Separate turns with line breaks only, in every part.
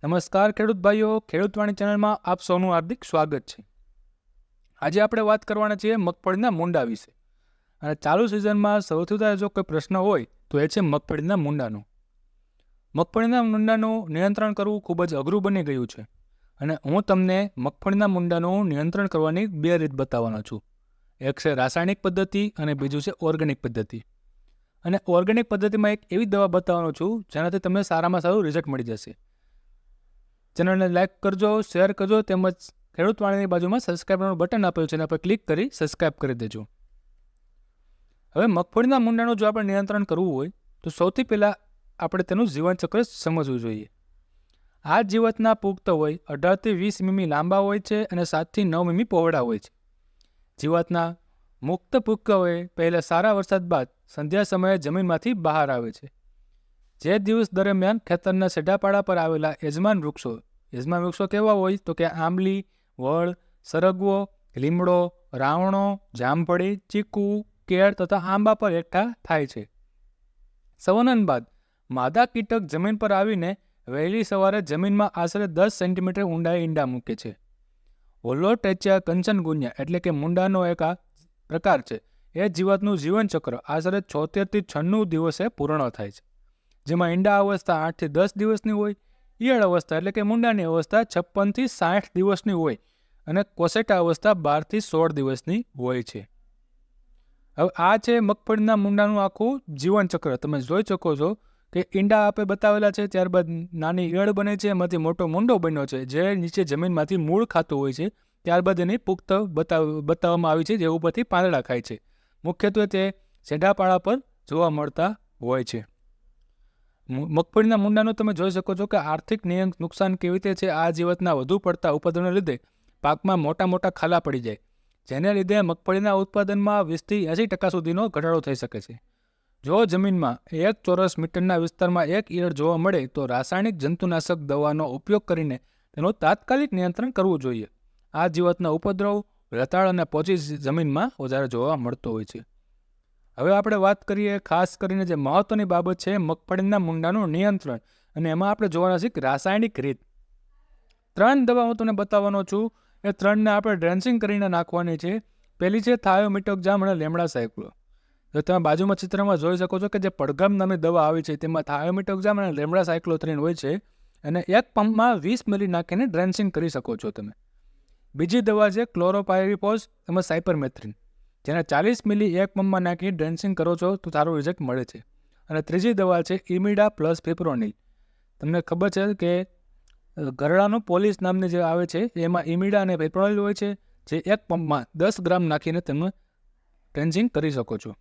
નમસ્કાર ખેડૂત ભાઈઓ, ખેડૂતવાણી ચેનલમાં આપ સૌનું હાર્દિક સ્વાગત છે. આજે આપણે વાત કરવાના છીએ મગફળીના મૂંડા વિશે. અને ચાલુ સિઝનમાં સૌથી વધારે જો કોઈ પ્રશ્ન હોય તો એ છે મગફળીના મૂંડાનો. મગફળીના મૂંડાનું નિયંત્રણ કરવું ખૂબ જ અઘરું બની ગયું છે. અને હું તમને મગફળીના મૂંડાનું નિયંત્રણ કરવાની બે રીત બતાવવાનો છું. એક છે રાસાયણિક પદ્ધતિ અને બીજું છે ઓર્ગેનિક પદ્ધતિ. અને ઓર્ગેનિક પદ્ધતિમાં એક એવી દવા બતાવવાનો છું જેનાથી તમને સારામાં સારું રિઝલ્ટ મળી જશે. ચેનલને લાઇક કરજો, શેર કરજો, તેમજ ખેડૂતવાણીની બાજુમાં સબસ્ક્રાઈબનું બટન આપેલું છે એના પર ક્લિક કરી સબસ્ક્રાઈબ કરી દેજો. હવે મગફળીના મૂંડાનું જો આપણે નિયંત્રણ કરવું હોય તો સૌથી પહેલાં આપણે તેનું જીવનચક્ર સમજવું જોઈએ. આ જીવતના પુખ્ત હોય 18થી 20 મીમી લાંબા હોય છે અને 7થી 9 મીમી પહોળા હોય છે. જીવતના મુક્ત પુખ્ત હોય પહેલાં સારા વરસાદ બાદ સંધ્યા સમયે જમીનમાંથી બહાર આવે છે. જે દિવસ દરમિયાન ખેતરના સેઢાપાડા પર આવેલા યજમાન વૃક્ષો કેવા હોય તો કે આંબલી, વડ, સરગવો, લીમડો, રાવણો, જામફળી, ચીકુ, કેળ તથા આંબા પર એકઠા થાય છે. સંવનન બાદ માદા કીટક જમીન પર આવીને વહેલી સવારે જમીનમાં આશરે 10 સેન્ટીમીટર ઊંડાઈ ઈંડા મૂકે છે. હોલોટેચિયા કંચનગુન્યા એટલે કે મૂંડાનો એક આ પ્રકાર છે. એ જીવાતનું જીવનચક્ર આશરે 76થી 96 દિવસે પૂર્ણ થાય છે. જેમાં ઈંડા અવસ્થા 8થી 10 દિવસની હોય, ઈયળ અવસ્થા એટલે કે મૂંડાની અવસ્થા 56થી 60 દિવસની હોય અને કોસેટા અવસ્થા 12થી 16 દિવસની હોય છે. હવે આ છે મગફળીના મૂંડાનું આખું જીવનચક્ર. તમે જોઈ શકો છો કે ઈંડા આપે બતાવેલા છે, ત્યારબાદ નાની ઈયળ બને છે, એમાંથી મોટો મૂંડો બન્યો છે જે નીચે જમીનમાંથી મૂળ ખાતું હોય છે. ત્યારબાદ એની પુખ્ત બતાવવામાં આવી છે જે ઉપરથી પાંદડા ખાય છે. મુખ્યત્વે તે સેઢાપાડા પર જોવા મળતા હોય છે. મગફળીના મૂંડાનું તમે જોઈ શકો છો કે આર્થિક નુકસાન કેવી રીતે છે. આ જીવતના વધુ પડતા ઉત્પાદનને લીધે પાકમાં મોટા મોટા ખાલા પડી જાય, જેને લીધે મગફળીના ઉત્પાદનમાં 20થી 80% સુધીનો ઘટાડો થઈ શકે છે. જો જમીનમાં 1 ચોરસ મીટરના વિસ્તારમાં એક ઈયળ જોવા મળે તો રાસાયણિક જંતુનાશક દવાનો ઉપયોગ કરીને તેનું તાત્કાલિક નિયંત્રણ કરવું જોઈએ. આ જીવતના ઉપદ્રવ રતાળ અને પોચી જમીનમાં વધારે જોવા મળતો હોય છે. હવે આપણે વાત કરીએ ખાસ કરીને જે મહત્વની બાબત છે મગફળીના મૂંડાનું નિયંત્રણ, અને એમાં આપણે જોવાના છીએ રાસાયણિક રીત. 3 દવા હું તમને બતાવવાનો છું. એ 3ને આપણે ડ્રેન્ચિંગ કરીને નાખવાની છે. પહેલી છે થાયોમિટોક્ઝામ અને લેમડા સાયક્લો. જો તમે બાજુમાં ચિત્રમાં જોઈ શકો છો કે જે પડઘમ નામની દવા આવી છે તેમાં થાયોમિટોક્ઝામ અને લેમડા સાયક્લોથ્રીન હોય છે અને એક પંપમાં 20 મિલી નાખીને ડ્રેન્ચિંગ કરી શકો છો તમે. બીજી દવા છે ક્લોરોપાયરીફોસ તેમજ સાયપરમેથ્રિન, જેને 40 મિલી એક પંપમાં નાખી ડ્રેન્ચિંગ કરો છો તો સારું રિઝલ્ટ મળે છે. અને ત્રીજી દવા છે ઇમિડા પ્લસ ફિપ્રોનિલ. તમને ખબર છે કે ગરડાનું પોલીસ નામની જે આવે છે એમાં ઇમિડા અને ફિપ્રોનિલ હોય છે, જે એક પંપમાં 10 ગ્રામ નાખીને તમે ડ્રેન્ચિંગ કરી શકો છો.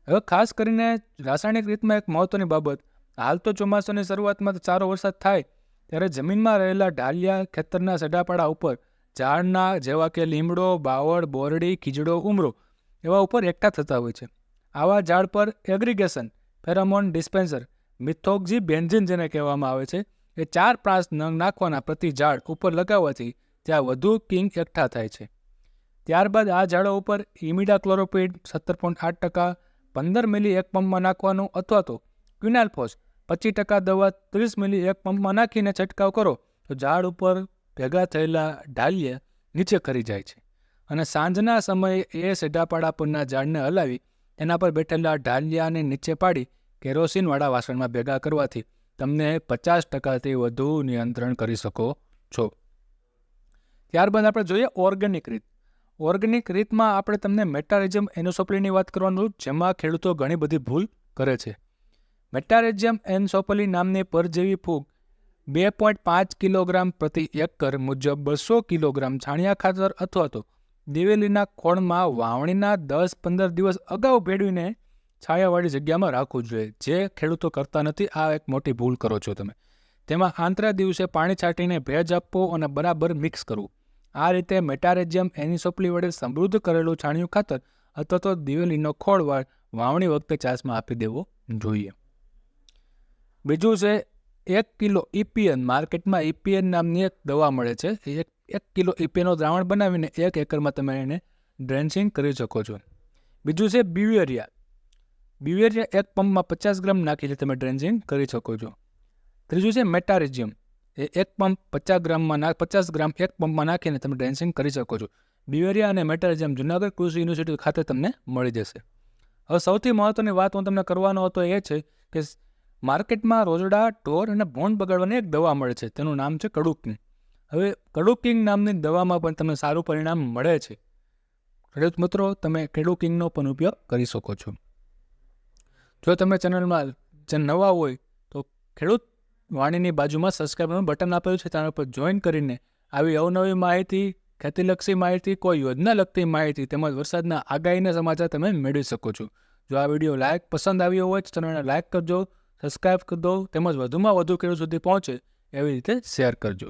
હવે ખાસ કરીને રાસાયણિક રીતમાં એક મહત્વની બાબત, હાલ તો ચોમાસાની શરૂઆતમાં સારો વરસાદ થાય ત્યારે જમીનમાં રહેલા ઢાલિયા ખેતરના સેઢાપાડા ઉપર ઝાડના જેવા કે લીમડો, બાવળ, બોરડી, ખીજડો, ઉમરો એવા ઉપર એકઠા થતા હોય છે. આવા ઝાડ પર aggregation pheromone dispenser methoxy benzene જેને કહેવામાં આવે છે એ 4-5 નંગ નાખવાના પ્રતિ ઝાડ ઉપર લગાવવાથી ત્યાં વધુ કિંગ એકઠા થાય છે. ત્યારબાદ આ ઝાડો ઉપર ઇમિડા ક્લોરોપિડ 17.8%, 15 મિલી એક પંપમાં નાખવાનું અથવા તો ક્વિનાલ્ફોસ 25% દવા 30 મિલી એક પંપમાં નાખીને છંટકાવ કરો તો ઝાડ ઉપર ભેગા થયેલા ઢાલિયા નીચે ખરી જાય છે. અને સાંજના સમયે એ સેઢાપાડા પરના ઝાડને હલાવી એના પર બેઠેલા ઢાલિયાને નીચે પાડી કેરોસીનવાળા વાસણમાં ભેગા કરવાથી તમને 50%થી વધુ નિયંત્રણ કરી શકો છો. ત્યારબાદ આપણે જોઈએ ઓર્ગેનિક રીત. ઓર્ગેનિક રીતમાં આપણે તમને મેટારેજિયમ એનોસોપ્લીની વાત કરવાનું, જેમાં ખેડૂતો ઘણી બધી ભૂલ કરે છે. મેટારેજિયમ એનોસોપ્લી નામની પરજીવી ફૂગ 2.5 કિલોગ્રામ પ્રતિ એકર મુજબ 200 કિલોગ્રામ છાણિયા ખાતર અથવા તો દિવેલીના ખોળમાં વાવણીના 10-15 દિવસ અગાઉ ભેળવીને છાયાવાળી જગ્યામાં રાખવું જોઈએ, જે ખેડૂતો કરતા નથી. આ એક મોટી ભૂલ કરો છો તમે. તેમાં આંતરા દિવસે પાણી છાંટીને ભેજ આપવો અને બરાબર મિક્સ કરવું. આ રીતે મેટારેજિયમ એનિસોપ્લી વડે સમૃદ્ધ કરેલું છાણિયું ખાતર અથવા તો દિવેલીનો ખોળ વાવણી વખતે ચાસમાં આપી દેવો જોઈએ. બીજું છે 1 કિલો EPN. માર્કેટમાં EPN નામની એક દવા મળે છે. 1 કિલો EPNનું દ્રાવણ બનાવીને 1 એકરમાં તમે એને ડ્રેન્ચિંગ કરી શકો છો. બીજું છે બ્યુવેરિયા. બ્યુવેરિયા એક પંપમાં 50 ગ્રામ નાખીને તમે ડ્રેન્ચિંગ કરી શકો છો. ત્રીજું છે મેટારેજિયમ. એ એક પંપ 50 ગ્રામ એક પંપમાં નાખીને તમે ડ્રેન્ચિંગ કરી શકો છો. બિવેરિયા અને મેટારિઝમ જુનાગઢ કૃષિ યુનિવર્સિટી ખાતે તમને મળી જશે. હવે સૌથી મહત્ત્વની વાત હું તમને કરવાનો હતો એ છે કે માર્કેટમાં રોજડા, ઢોર અને ભોંડ બગાડવાની એક દવા મળે છે, તેનું નામ છે કડુકિંગ. હવે કડુકિંગ નામની દવામાં પણ તમને સારું પરિણામ મળે છે. ખેડૂત મિત્રો, તમે કડુકિંગનો પણ ઉપયોગ કરી શકો છો. જો તમે ચેનલમાં નવા હોય તો ખેડૂત વાણીની બાજુમાં સબસ્ક્રાઈબનું બટન આપેલું છે, તેના પર જોઈન કરીને આવી અવનવી માહિતી, ખેતીલક્ષી માહિતી, કોઈ યોજના લગતી માહિતી તેમજ વરસાદના આગાહીના સમાચાર તમે મેળવી શકો છો. જો આ વિડીયો પસંદ આવ્યો હોય તો ચેનલને લાઇક કરજો, સબસ્ક્રાઈબ કરી દો તેમજ વધુમાં વધુ ખેડૂત સુધી પહોંચે એવી રીતે શેર કરજો.